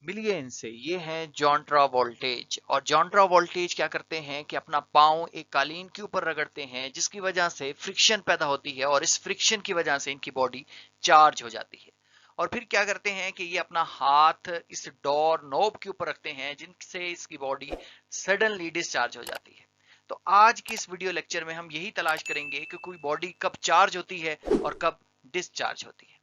मिलिए इनसे। ये हैं जॉन ट्रावोल्टेज। और जॉन ट्रावोल्टेज क्या करते हैं कि अपना पाँव एक कालीन के ऊपर रगड़ते हैं, जिसकी वजह से फ्रिक्शन पैदा होती है और इस फ्रिक्शन की वजह से इनकी बॉडी चार्ज हो जाती है। और फिर क्या करते हैं कि ये अपना हाथ इस डोर नोब के ऊपर रखते हैं, जिनसे इसकी बॉडी सडनली डिस्चार्ज हो जाती है। तो आज की इस वीडियो लेक्चर में हम यही तलाश करेंगे कि कोई बॉडी कब चार्ज होती है और कब डिस्चार्ज होती है।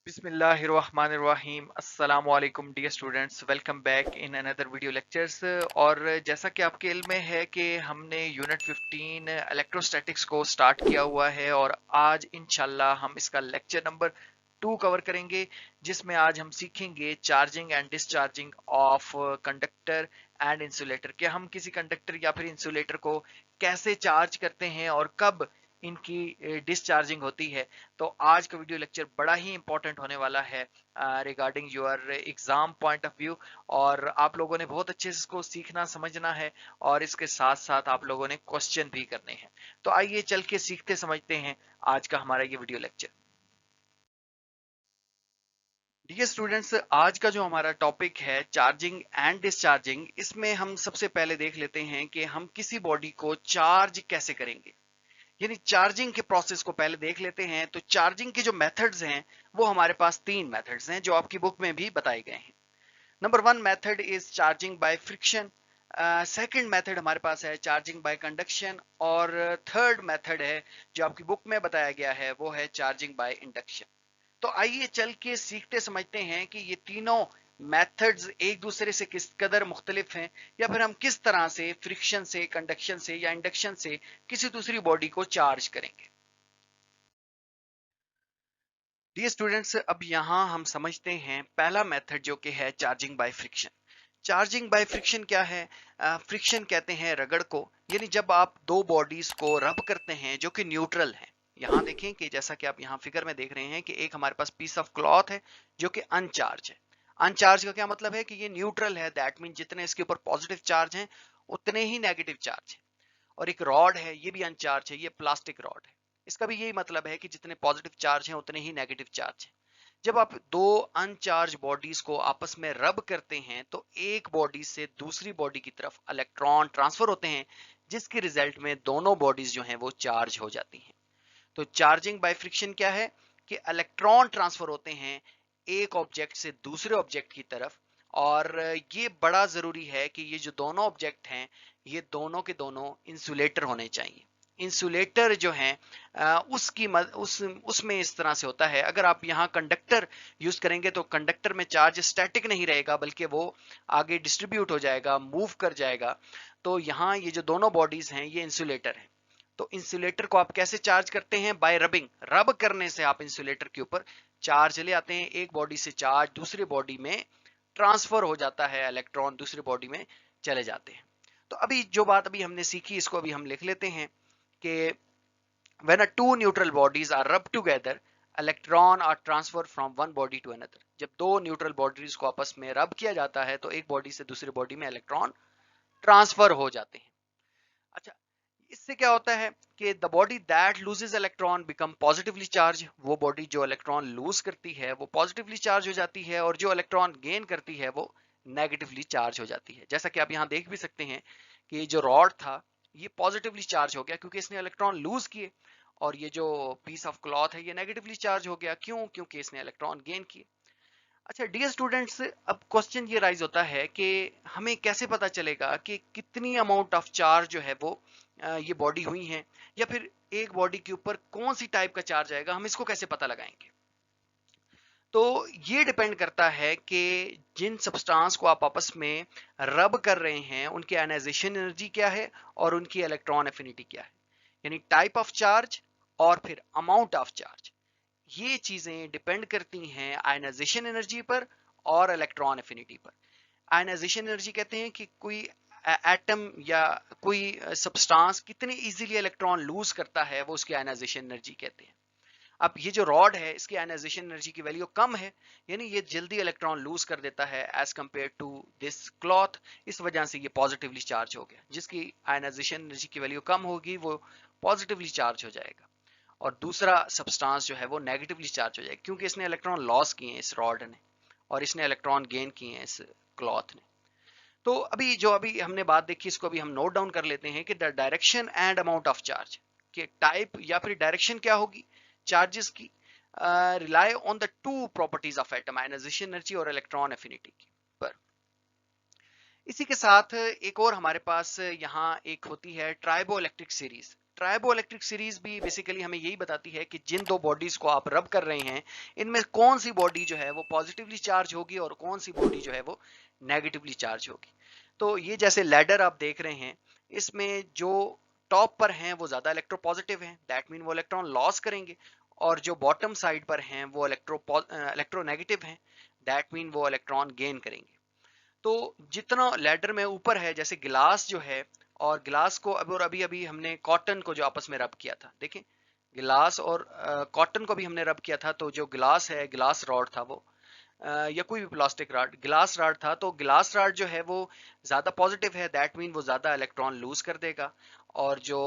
बिस्मिल्लाहिर्रहमानिर्रहीम। अस्सलाम वालेकुम dear students, welcome back in another video lectures. और जैसा कि आपके इल्म में है कि हमने यूनिट 15 इलेक्ट्रोस्टैटिक्स को स्टार्ट किया हुआ है और आज इंशाल्लाह हम इसका लेक्चर नंबर 2 कवर करेंगे, जिसमें आज हम सीखेंगे charging and discharging of conductor and insulator. कि हम किसी कंडक्टर या फिर इंसुलेटर को कैसे चार्ज करते हैं और कब इनकी डिस्चार्जिंग होती है। तो आज का वीडियो लेक्चर बड़ा ही इंपॉर्टेंट होने वाला है regarding your exam point of view. और आप लोगों ने बहुत अच्छे से इसको सीखना समझना है और इसके साथ साथ आप लोगों ने क्वेश्चन भी करने हैं। तो आइए चल के सीखते समझते हैं आज का हमारा ये वीडियो लेक्चर। डियर स्टूडेंट्स, आज का जो हमारा टॉपिक है चार्जिंग एंड डिस्चार्जिंग, इसमें हम सबसे पहले देख लेते हैं कि हम किसी बॉडी को चार्ज कैसे करेंगे। यानी चार्जिंग के प्रोसेस को पहले देख लेते हैं। तो चार्जिंग के जो मेथड्स हैं वो हमारे पास तीन मेथड्स हैं, जो आपकी बुक में भी बताए गए हैं। Number one method is charging by friction. Second method हमारे पास है चार्जिंग बाय कंडक्शन। और थर्ड मेथड है जो आपकी बुक में बताया गया है, वो है चार्जिंग बाय इंडक्शन। तो आइए चल के सीखते समझते हैं कि ये तीनों मेथड्स एक दूसरे से किस कदर मुख्तलिफ हैं, या फिर हम किस तरह से फ्रिक्शन से, कंडक्शन से या इंडक्शन से किसी दूसरी बॉडी को चार्ज करेंगे। डियर स्टूडेंट्स, अब यहाँ हम समझते हैं पहला मेथड जो कि है charging by friction. Charging by friction क्या है? फ्रिक्शन कहते हैं रगड़ को। यानी जब आप दो बॉडीज को रब करते हैं जो कि न्यूट्रल हैं। यहाँ देखें कि जैसा कि आप यहाँ फिगर में देख रहे हैं कि एक हमारे पास पीस ऑफ क्लॉथ है जो कि अनचार्ज है। अनचार्ज का क्या मतलब है कि ये न्यूट्रल है, दैट मीन जितने इसके ऊपर पॉजिटिव चार्ज हैं उतने ही नेगेटिव चार्ज है। और एक रॉड है, ये भी अनचार्ज है, ये प्लास्टिक रॉड है। इसका भी यही मतलब है कि जितने पॉजिटिव चार्ज हैं उतने ही नेगेटिव चार्ज हैं। जब आप दो अनचार्ज बॉडीज को आपस में रब करते हैं तो एक बॉडी से दूसरी बॉडी की तरफ इलेक्ट्रॉन ट्रांसफर होते हैं, जिसके रिजल्ट में दोनों बॉडीज जो हैं वो चार्ज हो जाती हैं। तो चार्जिंग बाय फ्रिक्शन क्या है कि इलेक्ट्रॉन ट्रांसफर होते हैं एक ऑब्जेक्ट से दूसरे ऑब्जेक्ट की तरफ। और ये बड़ा जरूरी है कि ये जो दोनों ऑब्जेक्ट हैं ये दोनों के दोनों इंसुलेटर होने चाहिए। इंसुलेटर जो है उसकी उसमें इस तरह से होता है, अगर आप यहाँ कंडक्टर यूज करेंगे तो कंडक्टर में चार्ज स्टैटिक नहीं रहेगा, बल्कि वो आगे डिस्ट्रीब्यूट हो जाएगा, मूव कर जाएगा। तो यहाँ ये जो दोनों बॉडीज हैं ये इंसुलेटर है। तो इंसुलेटर को आप कैसे चार्ज करते हैं? Bye rubbing. रब करने से आप इंसुलेटर के ऊपर चार्ज ले आते हैं, एक बॉडी से चार्ज दूसरी बॉडी में ट्रांसफर हो जाता है, इलेक्ट्रॉन दूसरी बॉडी में चले जाते हैं। तो अभी जो बात अभी हमने सीखी इसको अभी हम लिख लेते हैं कि when a two neutral bodies are rubbed together, electron are transferred from one body to another। जब दो न्यूट्रल बॉडीज को आपस में रब किया जाता है तो एक बॉडी से दूसरी बॉडी में इलेक्ट्रॉन ट्रांसफर हो जाते हैं। अच्छा, इससे क्या होता है कि the body that loses electron become positively charge. वो बॉडी जो इलेक्ट्रॉन लूज करती है वो पॉजिटिवली चार्ज हो जाती है, और जो इलेक्ट्रॉन गेन करती है वो नेगेटिवली चार्ज हो जाती है। जैसा कि आप यहाँ देख भी सकते हैं कि जो रॉड था ये पॉजिटिवली चार्ज हो गया क्योंकि इसने इलेक्ट्रॉन लूज किए, और ये जो पीस ऑफ क्लॉथ है ये नेगेटिवली चार्ज हो गया। क्यों? क्योंकि इसने इलेक्ट्रॉन गेन किए। अच्छा डियर स्टूडेंट्स, अब क्वेश्चन ये राइज होता है कि हमें कैसे पता चलेगा कि कितनी अमाउंट ऑफ चार्ज जो है वो ये बॉडी हुई है, या फिर एक बॉडी के ऊपर कौन सी टाइप का चार्ज आएगा, हम इसको कैसे पता लगाएंगे? तो ये डिपेंड करता है कि जिन सब्सटेंस को आप आपस में रब कर रहे हैं उनकी आयनाइजेशन एनर्जी क्या है और उनकी इलेक्ट्रॉन एफिनिटी क्या है। यानी टाइप ऑफ चार्ज और फिर अमाउंट ऑफ चार्ज, ये चीजें डिपेंड करती हैं आयनाइजेशन एनर्जी पर और इलेक्ट्रॉन एफिनिटी पर। आयनाइजेशन एनर्जी कहते हैं कि कोई एटम या कोई सब्सटेंस कितनी इजीली इलेक्ट्रॉन लूज करता है, वो उसकी आयनाइजेशन एनर्जी कहते हैं। अब ये जो रॉड है इसकी आयनाइजेशन एनर्जी की वैल्यू कम है, यानी ये जल्दी इलेक्ट्रॉन लूज कर देता है as compare to this cloth. इस वजह से ये पॉजिटिवली चार्ज हो गया। जिसकी आयनाइजेशन एनर्जी की वैल्यू कम होगी वो पॉजिटिवली चार्ज हो जाएगा, और दूसरा सब्सटेंस जो है वो नेगेटिवली चार्ज हो जाएगा, क्योंकि इसने इलेक्ट्रॉन लॉस किए हैं इस रॉड ने, और इसने इलेक्ट्रॉन गेन किए हैं इस क्लॉथ ने। तो अभी हमने बात देखी, इसको अभी हम नोट डाउन कर लेते हैं कि the direction and amount of charge के टाइप या फिर डायरेक्शन क्या होगी चार्जेस की, rely on the two properties of atom, ionization energy और इलेक्ट्रॉन एफिनिटी की पर। इसी के साथ एक और हमारे पास यहाँ एक होती है tribo electric series. Tribo electric series भी बेसिकली हमें यही बताती है कि जिन दो बॉडीज को आप रब कर रहे हैं इनमें कौन सी बॉडी जो है वो पॉजिटिवली चार्ज होगी और कौन सी बॉडी जो है वो नेगेटिवली चार्ज होगी। तो ये जैसे लैडर आप देख रहे हैं, इसमें जो टॉप पर हैं वो ज्यादा इलेक्ट्रोपॉजिटिव हैं, दैट मीन वो इलेक्ट्रॉन लॉस करेंगे, और जो बॉटम साइड पर हैं वो इलेक्ट्रोनेगेटिव हैं, दैट मीन वो इलेक्ट्रॉन गेन करेंगे। तो जितना लैडर में ऊपर है, जैसे गिलास जो है, और गिलास को अभी अभी हमने कॉटन को जो आपस में रब किया था, देखें गिलास और कॉटन को भी हमने रब किया था, तो जो गिलास है, गिलास रॉड था वो, या कोई भी प्लास्टिक रॉड, गिलास रॉड था, तो गिलास रॉड जो है वो ज्यादा पॉजिटिव है, दैट मीन वो ज्यादा इलेक्ट्रॉन लूज कर देगा, और जो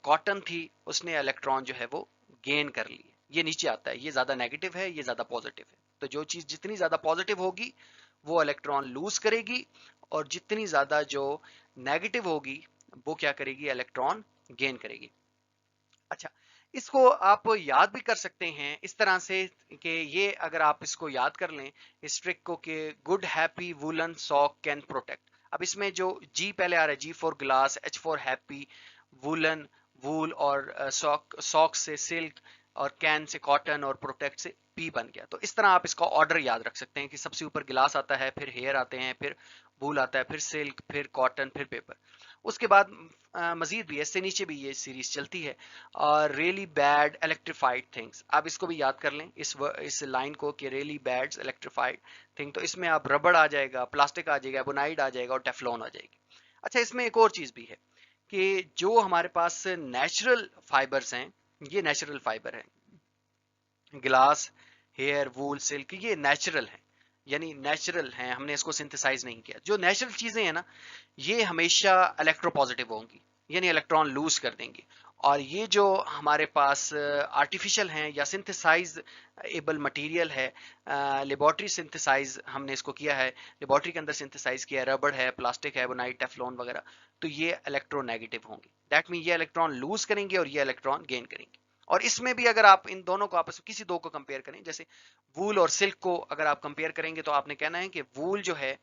कॉटन थी उसने इलेक्ट्रॉन जो है वो गेन कर लिए। ये नीचे आता है, ये ज्यादा नेगेटिव है, ये ज्यादा पॉजिटिव है। तो जो चीज जितनी ज्यादा पॉजिटिव होगी वो इलेक्ट्रॉन लूज करेगी, और जितनी ज्यादा जो नेगेटिव होगी वो क्या करेगी, इलेक्ट्रॉन गेन करेगी। अच्छा, इसको आप याद भी कर सकते हैं इस तरह से कि ये अगर आप इसको याद कर लें इस ट्रिक को, कि good happy woollen sock can protect. अब इसमें जो जी पहले आ रहा है, G for glass, H for happy, woollen wool, और सॉक से सिल्क, और कैन से कॉटन, और प्रोटेक्ट से पी बन गया। तो इस तरह आप इसका ऑर्डर याद रख सकते हैं कि सबसे ऊपर गिलास आता है, फिर हेयर आते हैं, फिर वूल आता है, फिर सिल्क, फिर कॉटन, फिर पेपर। उसके बाद मजीद भी इससे नीचे भी ये सीरीज चलती है, और रियली बैड इलेक्ट्रिफाइड थिंग्स। आप इसको भी याद कर लें इस लाइन को, कि रियली बैड इलेक्ट्रिफाइड थिंग, तो इसमें आप रबड़ आ जाएगा, प्लास्टिक आ जाएगा, एबोनाइड आ जाएगा, और टेफ्लॉन आ जाएगी। अच्छा, इसमें एक और चीज भी है कि जो हमारे पास नेचुरल फाइबर्स हैं, ये नेचुरल फाइबर है, ग्लास, हेयर, वूल, सिल्क, ये नेचुरल है, यानी नेचुरल है, हमने इसको सिंथेसाइज नहीं किया। जो नेचुरल चीजें हैं ना, ये हमेशा इलेक्ट्रोपॉजिटिव होंगी, यानी इलेक्ट्रॉन लूज कर देंगी। और ये जो हमारे पास आर्टिफिशियल हैं या सिंथेसाइज एबल मटेरियल है, लेबोरेटरी सिंथेसाइज हमने इसको किया है, लेबोरेटरी के अंदर सिंथेसाइज किया है, रबड़ है, प्लास्टिक है, एबोनाइट, टेफ्लॉन वगैरह, तो ये इलेक्ट्रोनेगेटिव होंगी, दैट मीन ये इलेक्ट्रॉन लूज करेंगे और ये इलेक्ट्रॉन गेन करेंगे। और इसमें भी अगर आप इन दोनों को आपस में किसी दो को कंपेयर करें, जैसे वूल और सिल्क को अगर आप कंपेयर करेंगे, तो आपने कहना है कि वूल जो है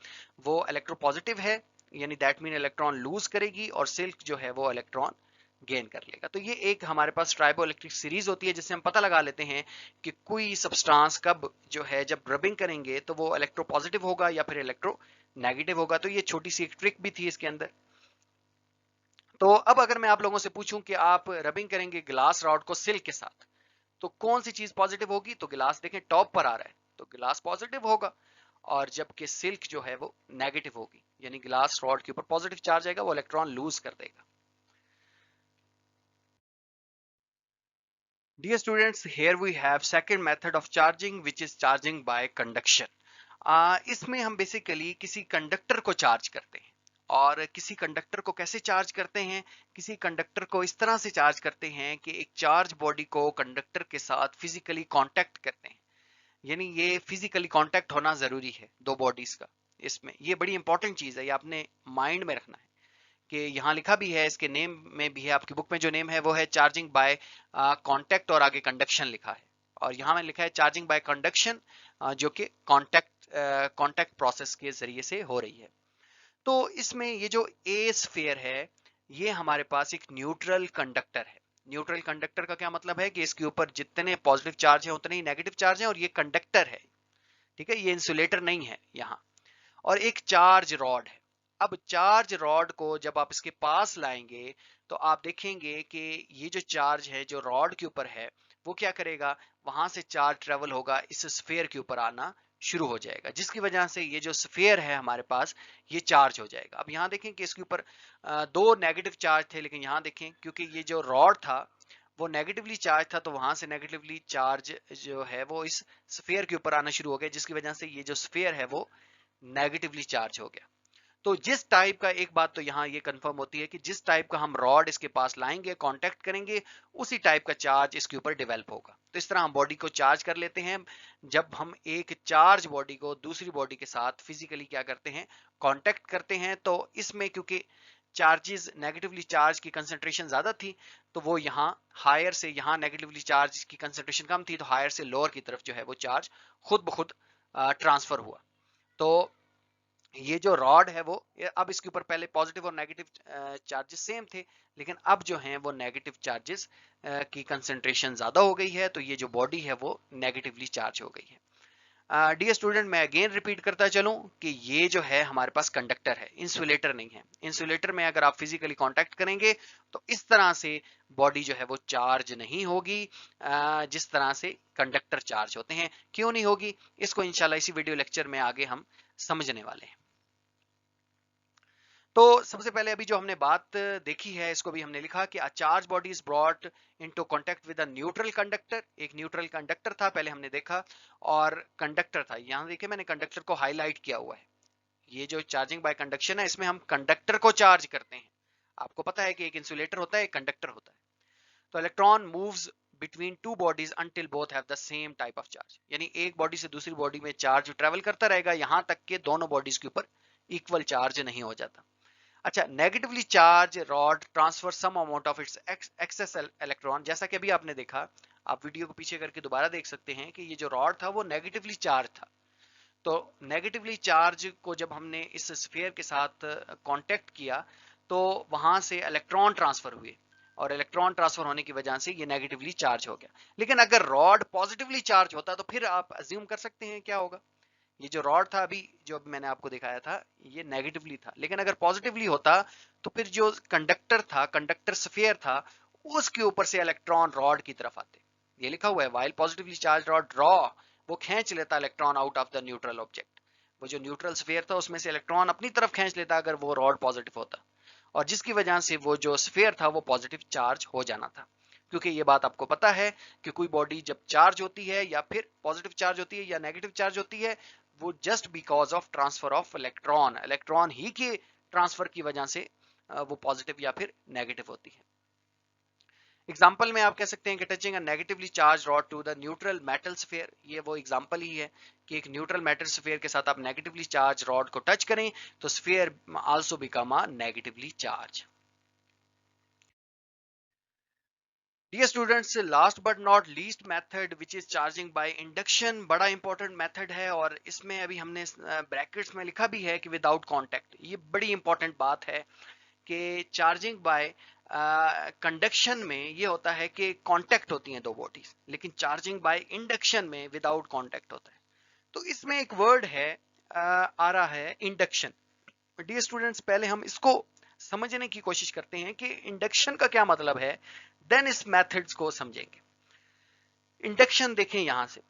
वो इलेक्ट्रोपॉजिटिव है, यानी दैट मीन इलेक्ट्रॉन लूज करेगी, और सिल्क जो है वो इलेक्ट्रॉन गेन कर लेगा। तो ये एक हमारे पास ट्राइबो इलेक्ट्रिक सीरीज होती है, जिससे हम पता लगा लेते हैं कि कोई सब्सटेंस कब जो है जब रबिंग करेंगे तो वो इलेक्ट्रो पॉजिटिव होगा या फिर इलेक्ट्रो नेगेटिव होगा। तो ये छोटी सी एक ट्रिक भी थी इसके अंदर। तो अब अगर मैं आप लोगों से पूछूं कि आप रबिंग करेंगे ग्लास रॉड को सिल्क के साथ, तो कौन सी चीज पॉजिटिव होगी, तो गिलास देखें टॉप पर आ रहा है, तो गिलास पॉजिटिव होगा, और जबकि सिल्क जो है वो नेगेटिव होगी, यानी गिलास रॉड के ऊपर पॉजिटिव चार्ज आएगा, वो इलेक्ट्रॉन लूज कर देगा। Dear students, here we have second method of charging, which is charging by conduction. इसमें हम बेसिकली किसी कंडक्टर को चार्ज करते हैं, और किसी कंडक्टर को कैसे चार्ज करते हैं, किसी कंडक्टर को इस तरह से चार्ज करते हैं कि एक चार्ज बॉडी को कंडक्टर के साथ फिजिकली कांटेक्ट करते हैं, यानी ये फिजिकली कांटेक्ट होना जरूरी है दो बॉडीज का। इसमें ये बड़ी इंपॉर्टेंट चीज है, ये आपने माइंड में रखना है कि यहाँ लिखा भी है, इसके नेम में भी है, आपकी बुक में जो नेम है वो है चार्जिंग बाय कांटेक्ट, और आगे कंडक्शन लिखा है, और यहाँ में लिखा है चार्जिंग बाय कंडक्शन, जो कि कांटेक्ट प्रोसेस के जरिए से हो रही है। तो इसमें ये जो ए स्फीयर है, ये हमारे पास एक न्यूट्रल कंडक्टर है। न्यूट्रल कंडक्टर का क्या मतलब है कि इसके ऊपर जितने पॉजिटिव चार्ज है उतने ही नेगेटिव चार्ज है, और ये कंडक्टर है, ठीक है, ये इंसुलेटर नहीं है यहाँ। और एक चार्ज रॉड है। अब चार्ज रॉड को जब आप इसके पास लाएंगे, तो आप देखेंगे कि ये जो चार्ज है जो रॉड के ऊपर है, वो क्या करेगा, वहां से चार्ज ट्रेवल होगा, इस स्फीयर के ऊपर आना शुरू हो जाएगा, जिसकी वजह से ये जो स्फीयर है हमारे पास, ये चार्ज हो जाएगा। अब यहाँ देखें कि इसके ऊपर दो नेगेटिव चार्ज थे, लेकिन यहाँ देखें क्योंकि ये जो रॉड था वो नेगेटिवली चार्ज था, तो वहां से नेगेटिवली चार्ज जो है वो इस स्फीयर के ऊपर आना शुरू हो गया, जिसकी वजह से ये जो स्फीयर है वो नेगेटिवली चार्ज हो गया। तो जिस टाइप का, एक बात तो यहाँ ये कंफर्म होती है कि जिस टाइप का हम रॉड इसके पास लाएंगे, कांटेक्ट करेंगे, उसी टाइप का चार्ज इसके ऊपर डेवलप होगा। तो इस तरह हम बॉडी को चार्ज कर लेते हैं। जब हम एक चार्ज बॉडी को दूसरी बॉडी के साथ फिजिकली क्या करते हैं, कांटेक्ट करते हैं, तो इसमें क्योंकि चार्जेस नेगेटिवली चार्ज की कंसंट्रेशन ज्यादा थी, तो वो यहाँ हायर से, यहाँ नेगेटिवली चार्ज की कंसंट्रेशन कम थी, तो हायर से लोअर की तरफ जो है वो चार्ज खुद ब खुद ट्रांसफर हुआ। तो ये जो रॉड है वो, अब इसके ऊपर पहले पॉजिटिव और नेगेटिव चार्जेस सेम थे, लेकिन अब जो हैं वो नेगेटिव चार्जेस की कंसंट्रेशन ज्यादा हो गई है, तो ये जो बॉडी है वो नेगेटिवली चार्ज हो गई है। डियर स्टूडेंट, मैं अगेन रिपीट करता चलूं कि ये जो है हमारे पास कंडक्टर है, इंसुलेटर नहीं है। इंसुलेटर में अगर आप फिजिकली कांटेक्ट करेंगे तो इस तरह से बॉडी जो है वो चार्ज नहीं होगी जिस तरह से कंडक्टर चार्ज होते हैं। क्यों नहीं होगी, इसको इंशाल्लाह इसी वीडियो लेक्चर में आगे हम समझने वाले हैं। तो सबसे पहले अभी जो हमने बात देखी है, इसको भी हमने लिखा कि अ charge body is brought into contact with a neutral conductor. एक न्यूट्रल कंडक्टर था पहले हमने देखा, और कंडक्टर था, यहां देखिए मैंने कंडक्टर को हाईलाइट किया हुआ है। ये जो चार्जिंग बाय कंडक्शन है, इसमें हम कंडक्टर को चार्ज करते हैं। आपको पता है कि एक इंसुलेटर होता है, एक कंडक्टर होता है। तो electron moves between two bodies until both have the same type of charge, यानी एक बॉडी से दूसरी बॉडी में चार्ज ट्रेवल करता रहेगा यहां तक कि दोनों बॉडीज के ऊपर इक्वल चार्ज नहीं हो जाता। अच्छा, negatively charge rod transfer some amount of its excess electron. जैसा कि अभी आपने देखा, आप वीडियो को पीछे करके दोबारा देख सकते हैं कि ये जो रॉड था वो नेगेटिवली चार्ज था। तो नेगेटिवली चार्ज को जब हमने इस स्फीयर के साथ कांटेक्ट किया, तो वहां से इलेक्ट्रॉन ट्रांसफर हुए, और इलेक्ट्रॉन ट्रांसफर होने की वजह से ये नेगेटिवली चार्ज हो गया। लेकिन अगर रॉड पॉजिटिवली चार्ज होता तो फिर आप अज्यूम कर सकते हैं क्या होगा। ये जो रॉड था अभी जो मैंने आपको दिखाया था, ये नेगेटिवली था, लेकिन अगर पॉजिटिवली होता तो फिर जो कंडक्टर था, कंडक्टर स्फीयर था, उसके ऊपर से इलेक्ट्रॉन रॉड की तरफ आते। ये लिखा हुआ है, while positively charge rod draw, वो खींच लेता electron out of the neutral object. वो जो न्यूट्रल स्फीयर था उसमें से इलेक्ट्रॉन अपनी तरफ खींच लेता अगर वो रॉड पॉजिटिव होता, और जिसकी वजह से वो जो स्फीयर था वो पॉजिटिव चार्ज हो जाना था। क्योंकि ये बात आपको पता है कि कोई बॉडी जब चार्ज होती है, या फिर पॉजिटिव चार्ज होती है या नेगेटिव चार्ज होती है, वो just because of transfer of electron, electron ही के ट्रांसफर की वजह से वो पॉजिटिव या फिर नेगेटिव होती है। एग्जाम्पल में आप कह सकते हैं कि touching a negatively charge rod to the neutral metal sphere, ये वो एग्जाम्पल ही है कि एक न्यूट्रल मेटल स्फीयर के साथ आप नेगेटिवली चार्ज रॉड को टच करें तो sphere also become a negatively charge. Dear students, last but not least method which is charging by induction, बड़ा इंपॉर्टेंट मेथड है, और इसमें अभी हमने ब्रैकेट्स में लिखा भी है कि विदाउट कांटेक्ट। ये बड़ी इंपॉर्टेंट बात है कि चार्जिंग बाय कंडक्शन में ये होता है कि कांटेक्ट होती हैं दो बॉडीज, लेकिन चार्जिंग बाय इंडक्शन में विदाउट कांटेक्ट होता है। तो इसमें एक वर्ड है आ रहा है इंडक्शन। डियर स्टूडेंट्स, पहले हम इसको समझने की कोशिश करते हैं कि इंडक्शन का क्या मतलब है, देन इस मेथड्स को समझेंगे। इंडक्शन देखें, यहां से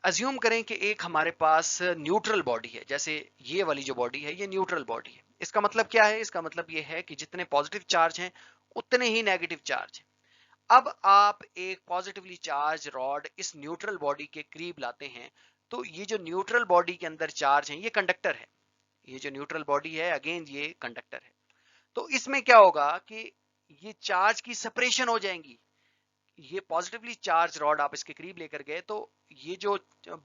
अज्यूम करें कि एक हमारे पास न्यूट्रल बॉडी है, जैसे ये वाली जो बॉडी है ये न्यूट्रल बॉडी है। इसका मतलब क्या है, इसका मतलब ये है कि जितने पॉजिटिव चार्ज हैं उतने ही नेगेटिव चार्ज हैं। अब आप एक पॉजिटिवली चार्ज रॉड इस न्यूट्रल बॉडी के करीब लाते हैं, तो ये जो न्यूट्रल बॉडी के अंदर चार्ज है ये कंडक्टर है, ये जो न्यूट्रल बॉडी है अगेन ये कंडक्टर है। तो इसमें क्या होगा कि ये चार्ज की सेपरेशन हो जाएंगी। ये पॉजिटिवली चार्ज रॉड आप इसके करीब लेकर गए, तो ये जो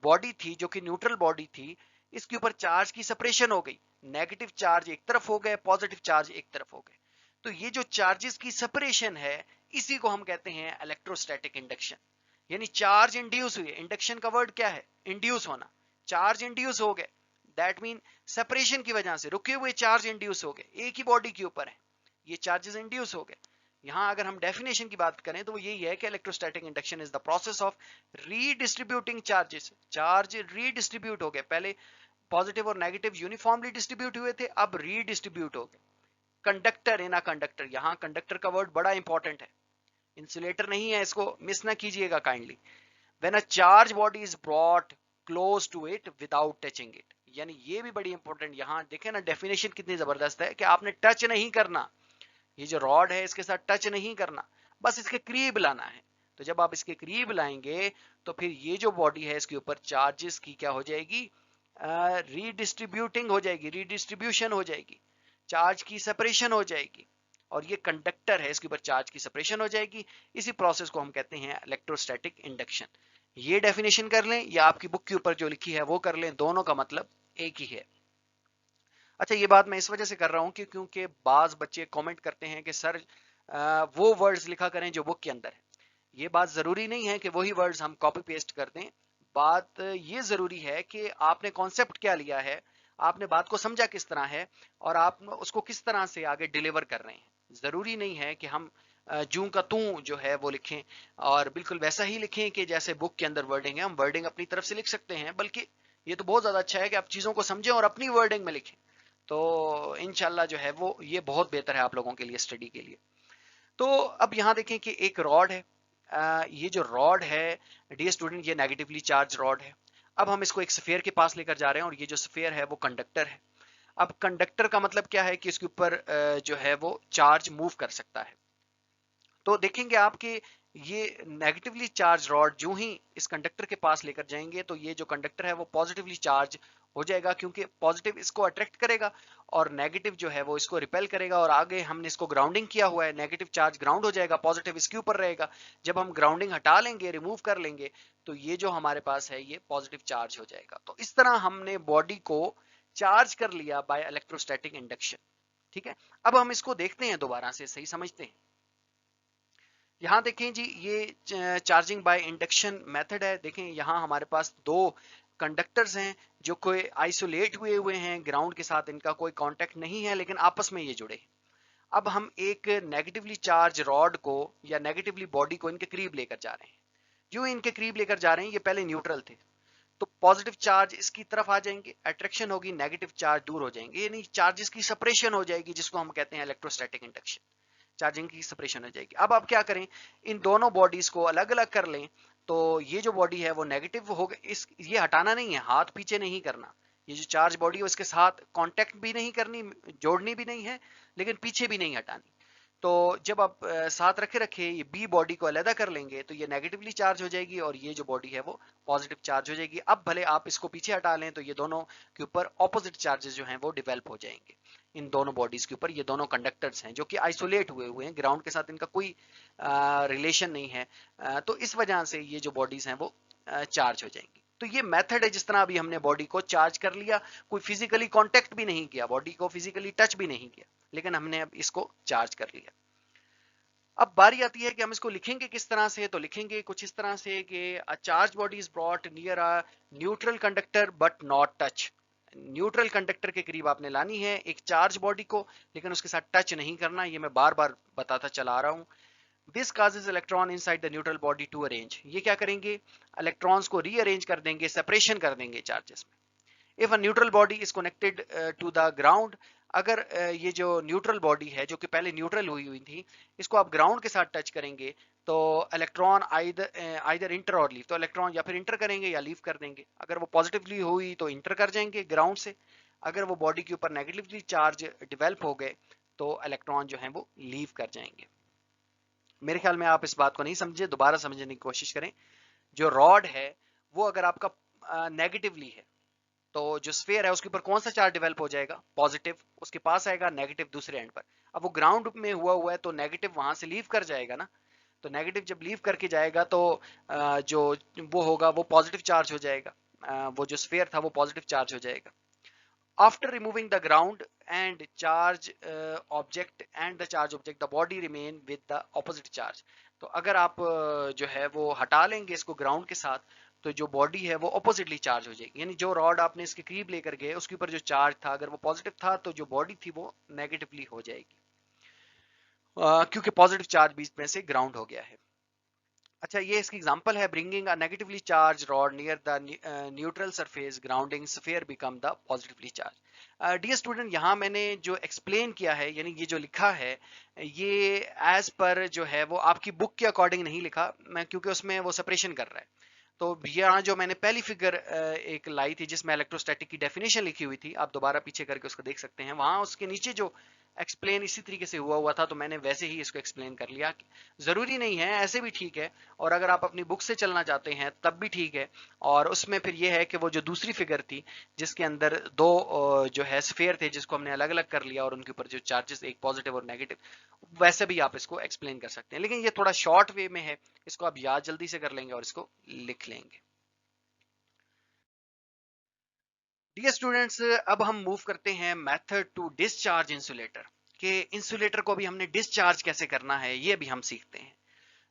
बॉडी थी जो कि न्यूट्रल बॉडी थी, इसके ऊपर चार्ज की सेपरेशन हो गई। नेगेटिव चार्ज एक तरफ हो गए, पॉजिटिव चार्ज एक तरफ हो गए। तो ये जो चार्जेस की सेपरेशन है, इसी को हम कहते हैं इलेक्ट्रोस्टैटिक इंडक्शन, यानी चार्ज इंड्यूस हुए। इंडक्शन का वर्ड क्या है, इंड्यूस होना। चार्ज इंड्यूस हो गए, दैट मीन सेपरेशन की वजह से रुके हुए चार्ज इंड्यूस हो गए, एक ही बॉडी के ऊपर है, ये चार्जेस इंड्यूस हो गए। यहां अगर हम डेफिनेशन की बात करें तो वो यही है कि electrostatic induction is the process of redistributing charges. Charge redistribute हो गए, पहले पॉजिटिव और नेगेटिव यूनिफॉर्मली डिस्ट्रीब्यूट हुए थे, अब रीडिस्ट्रीब्यूट हो गए। कंडक्टर इन अ कंडक्टर, यहां कंडक्टर का वर्ड बड़ा इंपॉर्टेंट है, इंसुलेटर नहीं है, इसको मिस ना कीजिएगा kindly. When a charge body is brought close to it without touching it, यानी ये भी बड़ी इंपॉर्टेंट, यहां देखें ना डेफिनेशन कितनी जबरदस्त है कि आपने टच नहीं करना, ये जो रॉड है इसके साथ टच नहीं करना, बस इसके करीब लाना है। तो जब आप इसके करीब लाएंगे तो फिर ये जो बॉडी है इसके ऊपर चार्जेस की क्या हो जाएगी, रीडिस्ट्रीब्यूटिंग हो जाएगी, रीडिस्ट्रीब्यूशन हो जाएगी, चार्ज की सेपरेशन हो जाएगी। और ये कंडक्टर है, इसके ऊपर चार्ज की सेपरेशन हो जाएगी। इसी प्रोसेस को हम कहते हैं इलेक्ट्रोस्टैटिक इंडक्शन। ये डेफिनेशन कर लें या आपकी बुक के ऊपर जो लिखी है वो कर लें, दोनों का मतलब एक ही है। अच्छा, ये बात मैं इस वजह से कर रहा हूं कि क्योंकि बाज बच्चे कमेंट करते हैं कि सर वो वर्ड्स लिखा करें जो बुक के अंदर है। ये बात जरूरी नहीं है कि वही वर्ड्स हम कॉपी पेस्ट कर दें। बात ये जरूरी है कि आपने कॉन्सेप्ट क्या लिया है, आपने बात को समझा किस तरह है और आप उसको किस तरह से आगे डिलीवर कर रहे हैं। जरूरी नहीं है कि हम जू का तू जो है वो लिखें और बिल्कुल वैसा ही लिखें कि जैसे बुक के अंदर वर्डिंग है। हम वर्डिंग अपनी तरफ से लिख सकते हैं, बल्कि ये तो बहुत ज्यादा अच्छा है कि आप चीजों को समझें और अपनी वर्डिंग में लिखें। तो इंशाल्लाह जो है वो ये बहुत बेहतर है आप लोगों के लिए, स्टडी के लिए। तो अब यहाँ देखें कि एक रॉड है। ये जो रॉड है डियर स्टूडेंट, ये नेगेटिवली चार्ज रॉड है। अब हम इसको एक स्फीयर के पास लेकर जा रहे हैं और ये जो स्फीयर है वो कंडक्टर है। अब कंडक्टर का मतलब क्या है कि इसके ऊपर जो है वो चार्ज मूव कर सकता है। तो देखेंगे आप कि ये नेगेटिवली चार्ज रॉड जो ही इस कंडक्टर के पास लेकर जाएंगे तो ये जो कंडक्टर है वो पॉजिटिवली चार्ज हो जाएगा, क्योंकि पॉजिटिव इसको अट्रैक्ट करेगा और नेगेटिव जो है वो इसको रिपेल करेगा। और आगे हमने इसको ग्राउंडिंग किया हुआ है, नेगेटिव चार्ज ग्राउंड हो जाएगा, पॉजिटिव इसके ऊपर रहेगा। जब हम ग्राउंडिंग हटा लेंगे, रिमूव कर लेंगे, तो ये जो हमारे पास है ये पॉजिटिव चार्ज हो जाएगा। तो इस तरह हमने बॉडी को चार्ज कर लिया बाय इलेक्ट्रोस्टैटिक इंडक्शन। ठीक है, अब हम इसको देखते हैं, दोबारा से सही समझते हैं। यहाँ देखें जी, ये चार्जिंग बाय इंडक्शन मेथड है। देखें यहाँ हमारे पास दो कंडक्टर्स हैं जो कोई आइसोलेट हुए हुए हैं ग्राउंड के साथ, इनका कोई कांटेक्ट नहीं है, लेकिन आपस में ये जुड़े। अब हम एक नेगेटिवली चार्ज रॉड को या नेगेटिवली बॉडी को इनके करीब लेकर जा रहे हैं। जो इनके करीब लेकर जा रहे हैं, ये पहले न्यूट्रल थे, तो पॉजिटिव चार्ज इसकी तरफ आ जाएंगे, अट्रैक्शन होगी, नेगेटिव चार्ज दूर हो जाएंगे, यानी चार्जेस की सेपरेशन हो जाएगी, जिसको हम कहते हैं इलेक्ट्रोस्टैटिक इंडक्शन। चार्जिंग की सेपरेशन हो जाएगी। अब आप क्या करें, इन दोनों बॉडीज को अलग अलग कर लें। तो ये जो बॉडी है वो नेगेटिव हो गई, इस ये हटाना नहीं है, हाथ पीछे नहीं करना। ये जो चार्ज बॉडी है उसके साथ कांटेक्ट भी नहीं करनी, जोड़नी भी नहीं है, लेकिन पीछे भी नहीं हटानी। तो जब आप साथ रखे रखे ये बी बॉडी को अलग कर लेंगे तो ये नेगेटिवली चार्ज हो जाएगी और ये जो बॉडी है वो पॉजिटिव चार्ज हो जाएगी। अब भले आप इसको पीछे हटा लें तो ये दोनों के ऊपर ऑपोजिट चार्जेस जो हैं वो डेवलप हो जाएंगे। इन दोनों बॉडीज के ऊपर ये दोनों कंडक्टर्स हैं जो कि आइसोलेट हुए हुए हैं, ग्राउंड के साथ इनका कोई रिलेशन नहीं है। तो इस वजह से ये जो बॉडीज हैं वो चार्ज हो जाएंगी। तो ये मेथड है जिस तरह अभी हमने बॉडी को चार्ज कर लिया, कोई फिजिकली कांटेक्ट भी नहीं किया, बॉडी को फिजिकली टच भी नहीं किया, लेकिन हमने अब इसको चार्ज कर लिया। अब बारी आती है कि हम इसको लिखेंगे किस तरह से। तो लिखेंगे कुछ इस तरह से कि अ charge body is brought near a neutral conductor but not touch. Neutral conductor के करीब आपने लानी है एक चार्ज बॉडी को, लेकिन उसके साथ टच नहीं करना। ये मैं बार बार बताता चला आ रहा हूँ। This causes electron inside the neutral body to arrange. ये क्या करेंगे, इलेक्ट्रॉन्स को रीअरेंज कर देंगे, सेपरेशन कर देंगे चार्जेस में। If a neutral body is connected to the ground, अगर ये जो न्यूट्रल बॉडी है जो कि पहले न्यूट्रल हुई हुई थी, इसको आप ग्राउंड के साथ टच करेंगे तो इलेक्ट्रॉन आइदर इंटर और लीव, तो इलेक्ट्रॉन या फिर इंटर करेंगे या लीव कर देंगे। अगर वो पॉजिटिवली हुई तो इंटर कर जाएंगे ग्राउंड से, अगर वो बॉडी के ऊपर नेगेटिवली चार्ज डेवलप हो गए तो इलेक्ट्रॉन जो है वो लीव कर जाएंगे। मेरे ख्याल में आप इस बात को नहीं समझे, दोबारा समझने की कोशिश करें। जो रॉड है वो अगर आपका नेगेटिवली है तो जो स्फीयर है उसके ऊपर कौन सा चार्ज डेवलप हो जाएगा, पॉजिटिव उसके पास आएगा, नेगेटिव दूसरे एंड पर। अब वो ग्राउंड में हुआ है तो नेगेटिव वहां से लीव कर जाएगा ना, तो नेगेटिव जब लीव करके जाएगा तो जो वो होगा वो पॉजिटिव चार्ज हो जाएगा। वो जो स्फीयर था वो पॉजिटिव चार्ज हो जाएगा। After removing the ground and charge object and the charge object the body remain with the opposite charge. तो अगर आप जो है वो हटा लेंगे इसको ग्राउंड के साथ तो जो बॉडी है वो ऑपोजिटली चार्ज हो जाएगी, यानी जो रॉड आपने इसके करीब लेकर गए उसके ऊपर जो चार्ज था अगर वो पॉजिटिव था तो जो बॉडी थी वो नेगेटिवली हो जाएगी, क्योंकि पॉजिटिव चार्ज बीच में से ग्राउंड हो गया है। अच्छा, ये इसकी एग्जांपल है, bringing a negatively charge rod near the neutral surface, grounding sphere become the positively charge. Dear student, यहाँ मैंने जो एक्सप्लेन किया है, यानी ये जो लिखा है, ये एज पर जो है वो आपकी बुक के अकॉर्डिंग नहीं लिखा मैं, क्योंकि उसमें वो सेपरेशन कर रहा है। तो यहाँ जो मैंने पहली फिगर एक लाई थी जिसमें इलेक्ट्रोस्टैटिक की डेफिनेशन लिखी हुई थी, आप दोबारा पीछे करके उसको देख सकते हैं। वहां उसके नीचे जो एक्सप्लेन इसी तरीके से हुआ था, तो मैंने वैसे ही इसको एक्सप्लेन कर लिया। जरूरी नहीं है, ऐसे भी ठीक है, और अगर आप अपनी बुक से चलना चाहते हैं तब भी ठीक है। और उसमें फिर ये है कि वो जो दूसरी फिगर थी जिसके अंदर दो जो है स्फेयर थे जिसको हमने अलग अलग कर लिया और उनके ऊपर जो चार्जेस एक पॉजिटिव और नेगेटिव, वैसे भी आप इसको एक्सप्लेन कर सकते हैं, लेकिन ये थोड़ा शॉर्ट वे में है, इसको आप याद जल्दी से कर लेंगे और इसको लिख लेंगे। डियर स्टूडेंट्स, अब हम मूव करते हैं मेथड टू डिस्चार्ज इंसुलेटर, के इंसुलेटर को भी हमने डिस्चार्ज कैसे करना है ये भी हम सीखते हैं।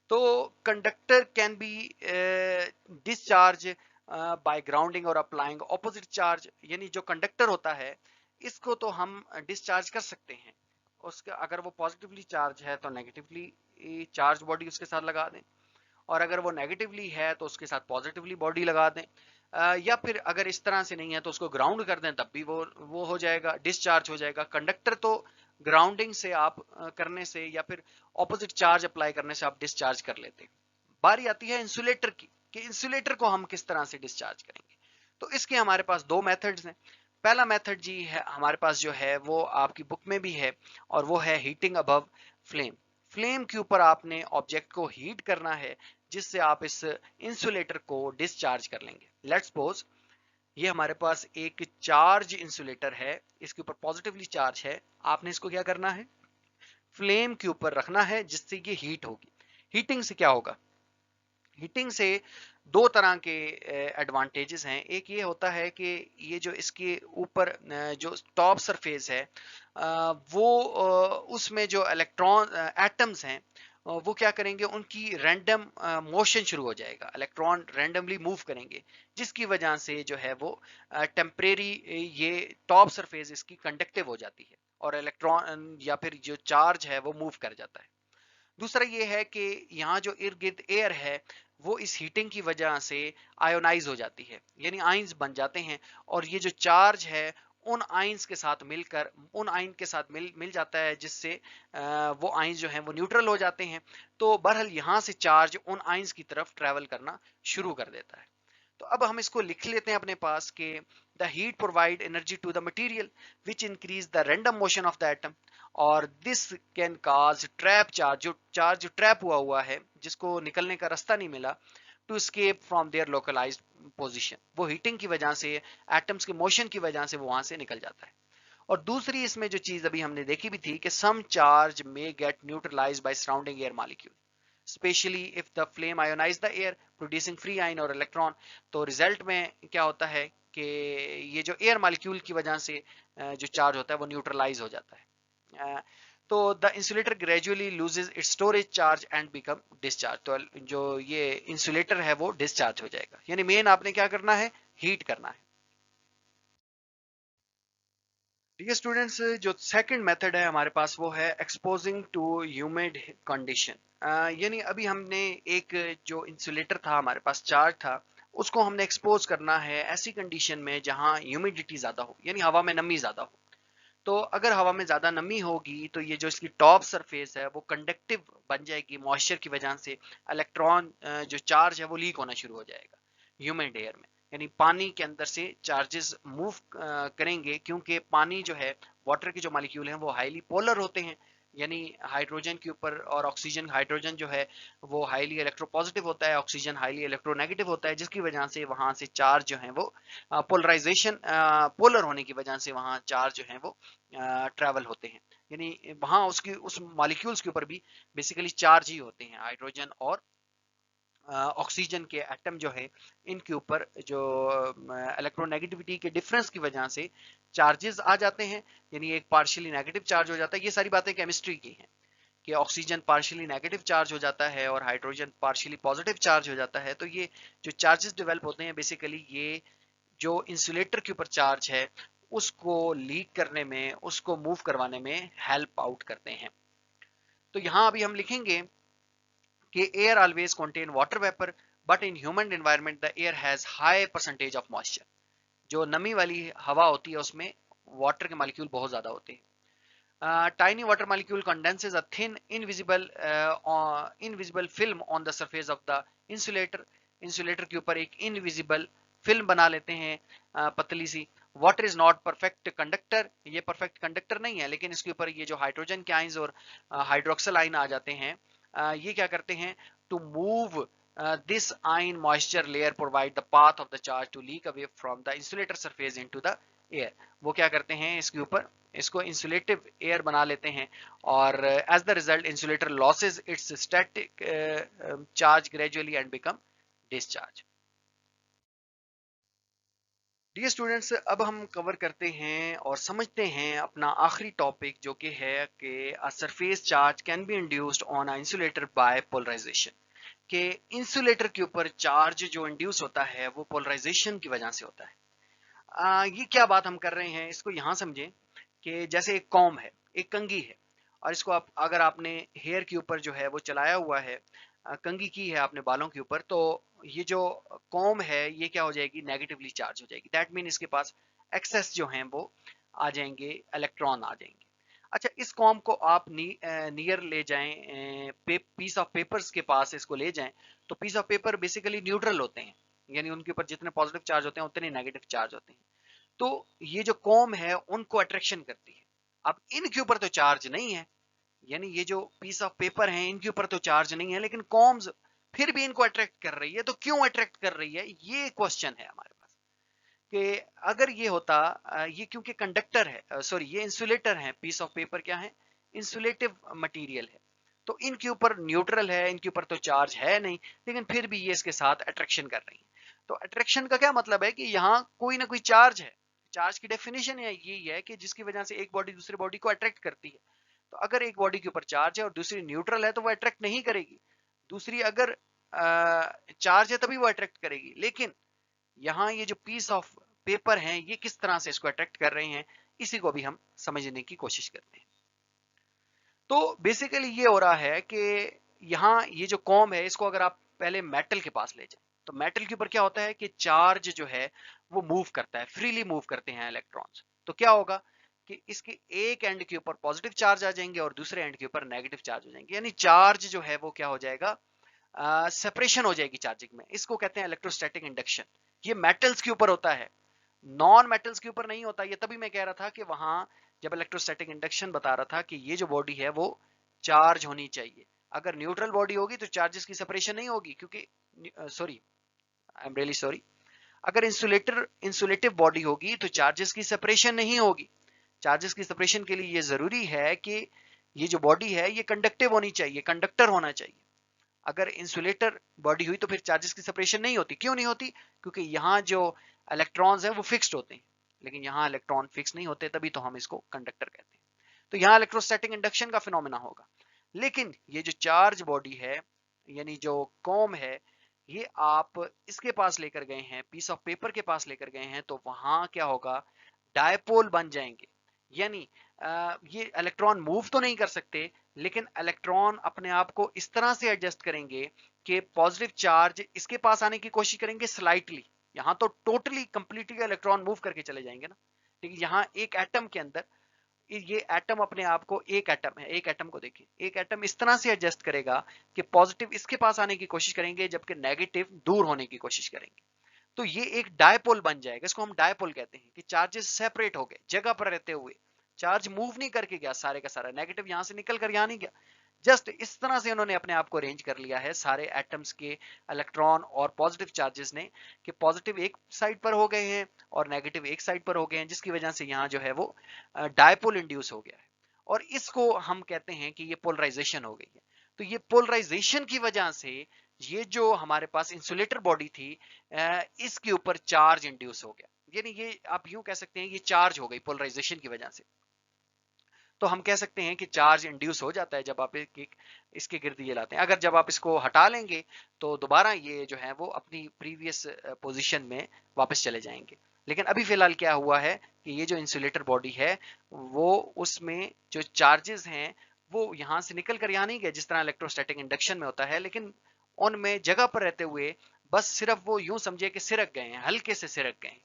तो conductor can be discharge by grounding और अप्लाइंग ऑपोजिट चार्ज, यानी जो कंडक्टर होता है इसको तो हम डिस्चार्ज कर सकते हैं। उसका अगर वो पॉजिटिवली चार्ज है तो नेगेटिवली चार्ज बॉडी उसके साथ लगा दें, और अगर वो नेगेटिवली है तो उसके साथ पॉजिटिवली बॉडी लगा दें, या फिर अगर इस तरह से नहीं है तो उसको ग्राउंड कर दें, तब भी वो हो जाएगा, डिस्चार्ज हो जाएगा। कंडक्टर तो ग्राउंडिंग से आप करने से या फिर ऑपोजिट चार्ज अप्लाई करने से आप डिस्चार्ज कर लेते हैं। बारी आती है इंसुलेटर की, कि इंसुलेटर को हम किस तरह से डिस्चार्ज करेंगे। तो इसके हमारे पास दो मेथड्स हैं। पहला मेथड जी है हमारे पास जो है वो आपकी बुक में भी है, और वो है हीटिंग अबव फ्लेम। फ्लेम के ऊपर आपने ऑब्जेक्ट को हीट करना है जिससे आप इस इंसुलेटर को डिस्चार्ज कर लेंगे। लेट्स सपोज ये हमारे पास एक चार्ज इंसुलेटर है, इसके ऊपर पॉजिटिवली चार्ज है। आपने इसको क्या करना है, फ्लेम के ऊपर रखना है जिससे ये हीट होगी। हीटिंग से क्या होगा, हीटिंग से दो तरह के एडवांटेजेस हैं। एक ये होता है कि ये जो इसके ऊपर जो टॉप सरफेस है वो उसमें जो इलेक्ट्रॉन एटम्स हैं वो क्या करेंगे, उनकी रैंडम मोशन शुरू हो जाएगा, इलेक्ट्रॉन रैंडमली मूव करेंगे, जिसकी वजह से जो है वो टेम्परेरी ये टॉप सरफेस इसकी कंडक्टिव हो जाती है और इलेक्ट्रॉन या फिर जो चार्ज है वो मूव कर जाता है। दूसरा ये है कि यहाँ जो इर्द गिर्द एयर है वो इस हीटिंग की वजह से आयोनाइज हो जाती है, यानी आइंस बन जाते हैं, और ये जो चार्ज है उन आइंस के साथ मिलकर उन आइन के साथ मिल जाता है, जिससे वो आइंस जो हैं वो न्यूट्रल हो जाते हैं। तो बहरहाल यहाँ से चार्ज उन आइंस की तरफ ट्रेवल करना शुरू कर देता है। तो अब हम इसको लिख लेते हैं अपने पास के the heat provide energy to the material which increase the random motion of the atom, और this can cause trap charge, जो चार्ज जो ट्रैप हुआ है जिसको निकलने का रास्ता नहीं मिला, to escape from their localized position, वो हीटिंग की वजह से एटम्स के मोशन की वजह से वो वहां से निकल जाता है। और दूसरी इसमें जो चीज अभी हमने देखी भी थी कि some charge may get neutralized by surrounding air molecule, specially if the flame ionize the air producing free ion और इलेक्ट्रॉन। तो रिजल्ट में क्या होता है कि ये जो एयर मॉलिक्यूल की वजह से जो चार्ज होता है वो न्यूट्रलाइज हो जाता है। तो the insulator gradually loses it's storage charge and become discharge, तो जो ये इंसुलेटर है वो डिस्चार्ज हो जाएगा, यानी मेन आपने क्या करना है, हीट करना है। डियर स्टूडेंट्स, जो सेकंड मेथड है हमारे पास वो है एक्सपोजिंग टू ह्यूमिड कंडीशन, यानी अभी हमने एक जो इंसुलेटर था हमारे पास चार्ज था उसको हमने एक्सपोज करना है ऐसी कंडीशन में जहां ह्यूमिडिटी ज्यादा हो, यानी हवा में नमी ज्यादा हो। तो अगर हवा में ज्यादा नमी होगी तो ये जो इसकी टॉप सरफेस है वो कंडक्टिव बन जाएगी मॉइस्चर की वजह से, इलेक्ट्रॉन जो चार्ज है वो लीक होना शुरू हो जाएगा ह्यूमिड एयर में, यानी पानी के अंदर से चार्जेस मूव करेंगे, क्योंकि पानी जो है वाटर के जो मॉलिक्यूल हैं वो हाईली पोलर होते हैं, यानी हाइड्रोजन के ऊपर और ऑक्सीजन, हाइड्रोजन जो है वो हाईली इलेक्ट्रोपॉजिटिव होता है, ऑक्सीजन हाईली इलेक्ट्रोनेगेटिव होता है, जिसकी वजह से वहां से चार्ज जो है वो पोलराइजेशन पोलर होने की वजह से वहां चार्ज जो है वो ट्रेवल होते हैं, यानी वहां उसकी उस मॉलिक्यूल्स के ऊपर भी बेसिकली चार्ज ही होते हैं, हाइड्रोजन और ऑक्सीजन के एटम जो है इनके ऊपर जो इलेक्ट्रोनेगेटिविटी के डिफरेंस की वजह से चार्जेस आ जाते हैं, यानी एक पार्शियली नेगेटिव चार्ज हो जाता है। ये सारी बातें केमिस्ट्री की हैं कि ऑक्सीजन पार्शियली नेगेटिव चार्ज हो जाता है और हाइड्रोजन पार्शियली पॉजिटिव चार्ज हो जाता है। तो ये जो चार्जेस डेवलप होते हैं बेसिकली ये जो इंसुलेटर के ऊपर चार्ज है उसको लीक करने में, उसको मूव करवाने में हेल्प आउट करते हैं। तो यहाँ अभी हम लिखेंगे कि air always contain water vapour but in human environment the air has high percentage of moisture, जो नमी वाली हवा होती है उसमें वाटर के मॉलिक्यूल बहुत ज्यादा होते हैं। Tiny water molecule condenses a thin invisible film on the surface of the insulator, insulator के ऊपर एक इनविजिबल फिल्म बना लेते हैं पतली सी, water is not perfect conductor, ये परफेक्ट कंडक्टर नहीं है, लेकिन इसके ऊपर ये जो हाइड्रोजन के आइंस और हाइड्रोक्सिल आइन आ जाते हैं, ये क्या करते हैं, to move this ion moisture layer provide the path of the charge to leak away from the insulator surface into the air। वो क्या करते हैं, इसके ऊपर इसको इंसुलेटिव एयर बना लेते हैं, और as the result insulator loses its static charge gradually and become discharge. Dear students, अब हम कवर करते हैं और समझते हैं अपना आखिरी टॉपिक, जो कि है कि a surface charge can be induced on a insulator by polarization, कि इंसुलेटर के ऊपर चार्ज जो इंड्यूस होता है वो पोलराइजेशन की वजह से होता है। ये क्या बात हम कर रहे हैं, इसको यहाँ समझें कि जैसे एक कॉम है, एक कंघी है, और इसको आप अगर आपने हेयर के ऊपर जो है वो चलाया हुआ है, कंघी की है आपने बालों के ऊपर, तो ये जो कॉम है ये क्या हो जाएगी, नेगेटिवली चार्ज हो जाएगी। दैट मीन इसके पास एक्सेस जो हैं वो आ जाएंगे, इलेक्ट्रॉन आ जाएंगे। अच्छा, इस कॉम को आप नियर ले जाएं, पीस ऑफ पेपर्स के पास इसको ले जाएं, तो piece of paper basically neutral होते हैं, यानी उनके ऊपर जितने पॉजिटिव चार्ज होते हैं उतने नेगेटिव चार्ज होते हैं। तो ये जो कॉम है उनको अट्रैक्शन करती है। अब इनके ऊपर तो चार्ज नहीं है, यानी ये जो पीस ऑफ पेपर है इनके ऊपर तो चार्ज नहीं है, लेकिन कॉम्स फिर भी इनको अट्रैक्ट कर रही है। तो क्यों अट्रैक्ट कर रही है, ये क्वेश्चन है हमारे पास। कि अगर ये होता, ये क्योंकि कंडक्टर है, सॉरी ये इंसुलेटर है, पीस ऑफ पेपर क्या है, इंसुलेटिव मटेरियल है, तो इनके ऊपर न्यूट्रल है, इनके ऊपर तो चार्ज है नहीं, लेकिन फिर भी ये इसके साथ अट्रैक्शन कर रही है। तो अट्रैक्शन का क्या मतलब है, कि यहाँ कोई ना कोई चार्ज है। चार्ज की डेफिनेशन है यही है कि जिसकी वजह से एक बॉडी दूसरी बॉडी को अट्रैक्ट करती है। तो अगर एक बॉडी के ऊपर चार्ज है और दूसरी न्यूट्रल है तो वो अट्रैक्ट नहीं करेगी, दूसरी अगर चार्ज है तभी वो अट्रैक्ट करेगी। लेकिन यहाँ ये जो पीस ऑफ पेपर हैं ये किस तरह से इसको अट्रैक्ट कर रहे हैं, इसी को भी हम समझने की कोशिश करते हैं। तो बेसिकली ये हो रहा है कि यहाँ ये जो कॉम है इसको अगर आप पहले मेटल के पास ले जाए, तो मेटल के ऊपर क्या होता है कि चार्ज जो है वो मूव करता है, फ्रीली मूव करते हैं इलेक्ट्रॉन्स। तो क्या होगा कि इसके एक एंड के ऊपर पॉजिटिव चार्ज आ जाएंगे और दूसरे एंड के ऊपर नेगेटिव चार्ज हो जाएंगे, यानी चार्ज जो है वो क्या हो जाएगा, सेपरेशन हो जाएगी चार्जिंग में। इसको कहते हैं इलेक्ट्रोस्टैटिक इंडक्शन। ये मेटल्स के ऊपर होता है, नॉन मेटल्स के ऊपर नहीं होता। ये तभी मैं कह रहा था कि वहां जब इलेक्ट्रोस्टैटिक इंडक्शन बता रहा था कि ये जो बॉडी है वो चार्ज होनी चाहिए। अगर न्यूट्रल बॉडी होगी तो चार्जेस की सेपरेशन नहीं होगी, क्योंकि sorry, I am really sorry, अगर इंसुलेटिव बॉडी होगी तो चार्जेस की सेपरेशन नहीं होगी। चार्जेस की सेपरेशन के लिए ये जरूरी है कि ये जो बॉडी है ये कंडक्टिव होनी चाहिए, कंडक्टर होना चाहिए। अगर इंसुलेटर बॉडी हुई तो फिर चार्जेस की सेपरेशन नहीं होती। क्यों नहीं होती, क्योंकि यहाँ जो इलेक्ट्रॉन्स हैं वो फिक्स्ड होते हैं, लेकिन यहाँ इलेक्ट्रॉन फिक्स नहीं होते, तभी तो हम इसको कंडक्टर कहते हैं। तो यहाँ इलेक्ट्रोस्टैटिक इंडक्शन का फिनोमेना होगा। लेकिन ये जो चार्ज बॉडी है, यानी जो कॉम है, ये आप इसके पास लेकर गए हैं, पीस ऑफ पेपर के पास लेकर गए हैं, तो वहां क्या होगा, डायपोल बन जाएंगे। यानी ये इलेक्ट्रॉन मूव तो नहीं कर सकते, लेकिन इलेक्ट्रॉन अपने आप को इस तरह से एडजस्ट करेंगे कि पॉजिटिव चार्ज इसके पास आने की कोशिश करेंगे स्लाइटली। यहां तो टोटली कंप्लीटली इलेक्ट्रॉन मूव करके चले जाएंगे ना, लेकिन यहाँ एक एटम के अंदर ये एटम अपने आप को, एक एटम है, एक एटम को देखिए, एक एटम इस तरह से एडजस्ट करेगा कि पॉजिटिव इसके पास आने की कोशिश करेंगे जबकि नेगेटिव दूर होने की कोशिश करेंगे। तो ये एक डायपोल बन जाएगा। इसको हम डायपोल कहते हैं कि चार्जेस सेपरेट हो गए, जगह पर रहते हुए चार्ज मूव नहीं करके गया, सारे का सारा नेगेटिव यहां से निकल कर यहां नहीं गया। जस्ट इस तरह से उन्होंने अपने आप को अरेंज कर लिया है सारे एटम्स के इलेक्ट्रॉन और पॉजिटिव चार्जेस ने, कि पॉजिटिव एक साइड पर हो गए हैं और नेगेटिव एक साइड पर हो गए हैं, जिसकी वजह से यहाँ जो है वो डायपोल इंड्यूस हो गया है। और इसको हम कहते हैं कि ये पोलराइजेशन हो गई है। तो ये पोलराइजेशन की वजह से ये जो हमारे पास इंसुलेटर बॉडी थी, इसके ऊपर चार्ज इंड्यूस हो गया। यानी ये आप यूं कह सकते हैं ये चार्ज हो गई पोलराइजेशन की वजह से। तो हम कह सकते हैं कि चार्ज इंड्यूस हो जाता है जब आप इसके गिर्द ये लाते हैं। अगर जब आप इसको हटा लेंगे तो दोबारा ये जो है वो अपनी प्रीवियस पोजीशन में वापस चले जाएंगे। लेकिन अभी फिलहाल क्या हुआ है कि ये जो इंसुलेटर बॉडी है वो, उसमें जो चार्जेस हैं वो यहाँ से निकल कर यहाँ नहीं गए जिस तरह इलेक्ट्रोस्टैटिक इंडक्शन में होता है, लेकिन उनमें जगह पर रहते हुए बस सिर्फ वो यूं समझे कि सिरक गए हैं, हल्के से सिरक गए हैं।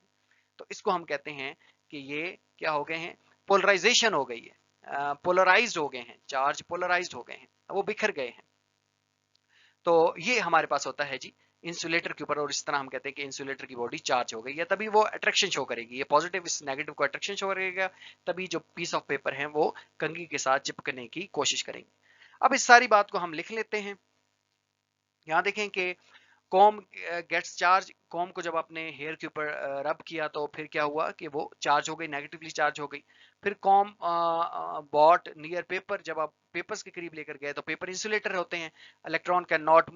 तो इसको हम कहते हैं कि ये क्या हो गए हैं, पोलराइजेशन हो गई है, पोलराइज्ड हो गए हैं, चार्ज पोलराइज्ड हो गए हैं, वो बिखर गए हैं। तो ये हमारे पास होता है जी इंसुलेटर के ऊपर, और इस तरह हम कहते हैं कि इंसुलेटर की बॉडी चार्ज हो गई है, तभी वो अट्रैक्शन शो करेगी, ये पॉजिटिव इस नेगेटिव को अट्रैक्शन शो करेगा, तभी जो पीस ऑफ पेपर है वो कंघी के साथ चिपकने की कोशिश करेंगे। अब इस सारी बात को हम लिख लेते हैं। यहाँ देखें कि कॉम गेट्स चार्ज, कॉम को जब आपने हेयर के ऊपर रब किया तो फिर क्या हुआ कि वो चार्ज हो गई, नेगेटिवली चार्ज हो गई। फिर कॉम बॉट नियर पेपर, जब आप पेपर्स के करीब लेकर गए तो पेपर इंसुलेटर होते हैं, electron can not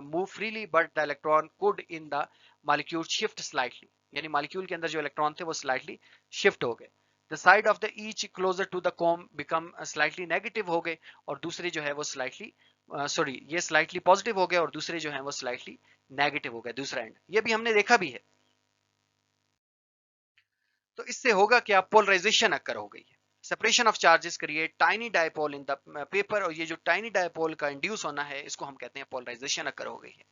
move freely but the electron could in the molecule shift slightly, यानी मॉलिक्यूल के अंदर जो इलेक्ट्रॉन थे वो स्लाइटली शिफ्ट हो गए। The side of the each closer to the comb become slightly negative हो गए, और दूसरे जो है वो स्लाइटली सॉरी ये स्लाइटली पॉजिटिव हो गए और दूसरे जो है वो स्लाइटली नेगेटिव हो गया, दूसरा एंड, ये भी हमने देखा भी है। तो इससे होगा क्या, पोलराइजेशन अकर हो गई है। Separation of charges create tiny dipole in the paper, और ये जो टाइनी डायपोल का इंड्यूस होना है इसको हम कहते हैं पोलराइजेशन अकर हो गई है।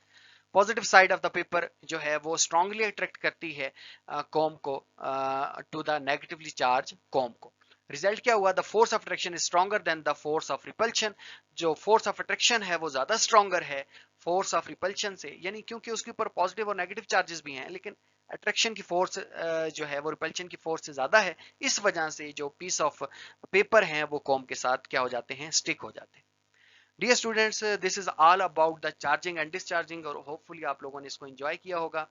Positive side of the paper जो है वो स्ट्रांगली अट्रैक्ट करती है कॉम को to the negatively charge comb को। रिजल्ट क्या हुआ, the force of attraction is stronger than the force of repulsion, जो फोर्स ऑफ अट्रैक्शन है वो ज्यादा स्ट्रॉन्गर है फोर्स ऑफ रिपल्शन से, यानी क्योंकि उसके ऊपर पॉजिटिव और नेगेटिव चार्जेस भी हैं, लेकिन अट्रैक्शन की फोर्स जो है वो रिपल्शन की फोर्स से ज्यादा है, इस वजह से जो पीस ऑफ पेपर हैं वो कॉम के साथ क्या हो जाते हैं, स्टिक हो जाते हैं। Dear students, this is all about the charging and discharging, और होपफुली आप लोगों ने इसको एंजॉय किया होगा।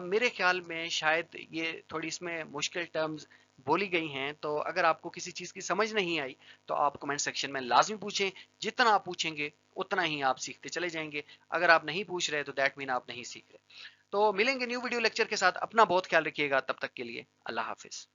मेरे ख्याल में शायद ये थोड़ी इसमें मुश्किल टर्म्स बोली गई हैं, तो अगर आपको किसी चीज़ की समझ नहीं आई तो आप कमेंट सेक्शन में लाजमी पूछें, जितना आप पूछेंगे उतना ही आप सीखते चले जाएंगे। अगर आप नहीं पूछ रहे तो दैट मीन आप नहीं सीख रहे। तो मिलेंगे न्यू वीडियो लेक्चर के साथ, अपना बहुत ख्याल रखिएगा, तब तक के लिए अल्लाह हाफिज।